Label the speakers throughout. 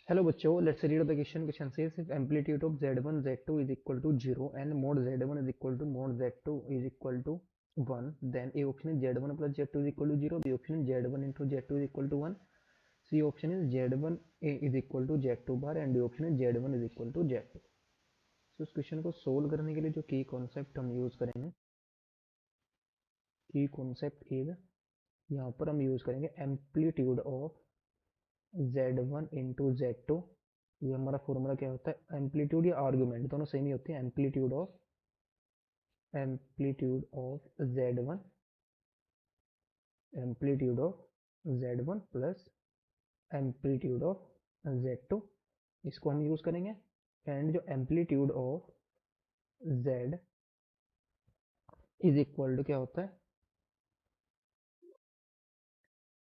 Speaker 1: Hello बच्चों, let's read the question says if amplitude of z1 z2 is equal to 0 and mod z1 is equal to mod z2 is equal to 1, then A option is z1 plus z2 is equal to 0, B option is z1 into z2 is equal to 1, C option is z1 is equal to z2 bar and D option is z1 is equal to z2. तो इस question को solve करने के लिए जो की concept हम use करेंगे, की कॉन्सेप्ट इज यहाँ पर हम यूज करेंगे amplitude of z1 into z2। ये हमारा फॉर्मूला क्या होता है, एम्पलीट्यूड या आर्गुमेंट दोनों सेम ही होते हैं। Amplitude of z1, amplitude of z1 plus amplitude of z2, इसको हम यूज करेंगे। एंड जो amplitude of z is equal to क्या होता है,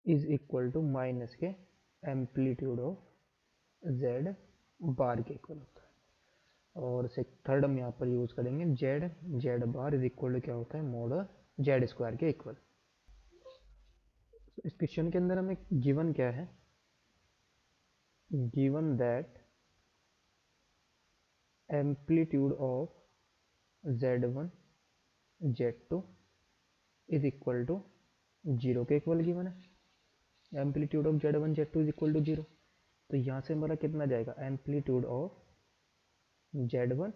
Speaker 1: इज इक्वल टू माइनस के एम्पलीट्यूड ऑफ z बार के इक्वल होता है। और थर्ड हम यहाँ पर यूज करेंगे z bar is equal to क्या होता है, मोड z स्क्वायर के इक्वल। इस क्वेश्चन के अंदर हमें गिवन क्या है, given that amplitude of z1 z2 is equal to 0 के इक्वल गिवन है। Amplitude of z1 z2 is equal to 0, तो यहाँ से हमारा कितना जाएगा, amplitude of z1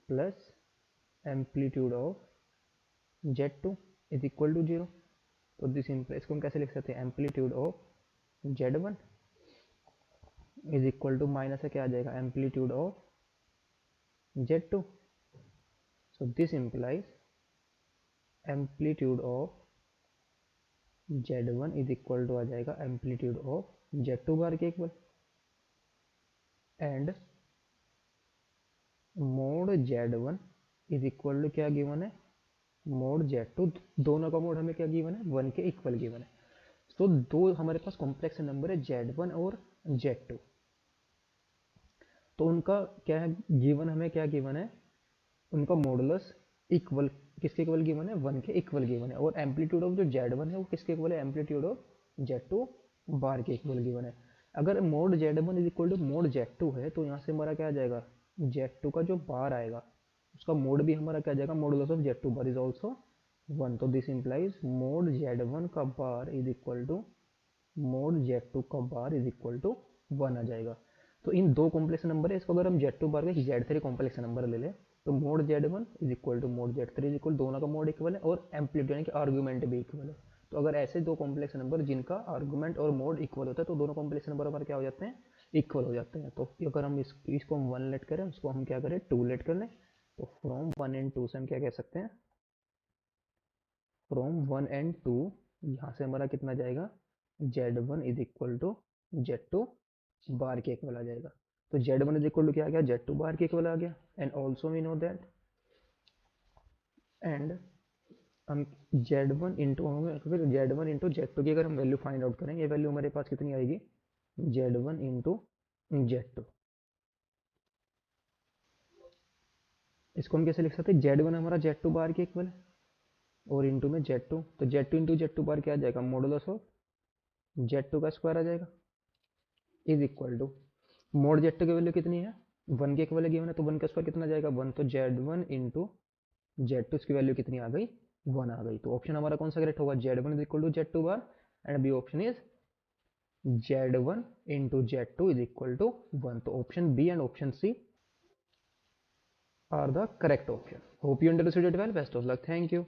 Speaker 1: plus amplitude of z2 is equal to 0। तो दिस इंप्लाइज, इसको हम कैसे लिख सकते हैं, amplitude of z1 is equal to minus है क्या आ जाएगा, amplitude of z2। So this implies amplitude of z1 is equal to आ जाएगा एम्पलीट्यूड ऑफ z2 बार के equal. And mod z1 is equal to क्या गिवन है, mod z2, दोनों का मोड हमें क्या गिवन है, 1 के इक्वल गिवन है। तो दो हमारे पास कॉम्प्लेक्स नंबर है z1 और z2, तो उनका क्या है गिवन, हमें क्या गिवन है, उनका मॉडुलस इक्वल किसके इक्वल गिवन है, 1 के इक्वल गिवन है। और एम्पलीट्यूड ऑफ जो z1 है वो किसके इक्वल है, एम्पलीट्यूड ऑफ z2 बार के इक्वल गिवन है। अगर mod z1 is equal to mod z2 है तो यहाँ से हमारा क्या आ जाएगा, z2 का जो बार आएगा उसका मोड भी हमारा क्या आ जाएगा, modulus of z2 bar is also 1। तो दिस इंप्लाइज मोड z1 का bar is equal to mod z2 का बार इज इक्वल टू 1 आ जाएगा। तो इन दो कॉम्प्लेक्स नंबर है, इसको अगर हम z2 बार का z3 कॉम्प्लेक्स नंबर ले लें तो mod z1 is equal to mod z3 is equal, दोनों का मोड इक्वल है और एम्पलीट्यूड यानी कि आर्गुमेंट भी इक्वल है। तो अगर ऐसे दो कॉम्प्लेक्स नंबर जिनका आर्गुमेंट और मोड इक्वल होता है तो दोनों कॉम्प्लेक्स नंबर हमारे क्या हो जाते हैं, इक्वल हो जाते हैं। तो अगर हम इसको हम 1 लेट करें, उसको हम क्या करें 2 लेट कर लें, तो फ्रॉम 1 एंड 2 से हम क्या कह सकते हैं, फ्रॉम 1 एंड 2 यहाँ से हमारा कितना जाएगा, z1 is equal to z2 bar के इक्वल आ जाएगा। तो z1 इज इक्वल टू क्या आ गया, z2 बार के इक्वल आ गया। And also we know that, and हम z1 इंटू फिर z1 इंटू z2 की अगर हम वैल्यू फाइंड आउट करें, ये वैल्यू हमारे पास कितनी आएगी, z1 इंटू z2। इसको हम कैसे लिख सकते हैं, z1 हमारा z2 बार के इक्वल है और इंटू में z2, तो z2 इंटू z2 बार क्या आ जाएगा, मॉडुलस ऑफ z2 का स्क्वायर आ जाएगा is equal to mod z2 की वैल्यू कितनी है, 1 के इक्वल गिवन है, तो 1 का स्क्वायर कितना जाएगा 1, तो z1 इंटू z2 इसकी वैल्यू कितनी आ गई, 1 आ गई। तो ऑप्शन हमारा कौन सा करेक्ट होगा, z1 is equal to z2 bar, and B option is z1 into z2 is equal to 1। तो option B and option C are the correct option. Hope you understood it well. Best of luck. Thank you.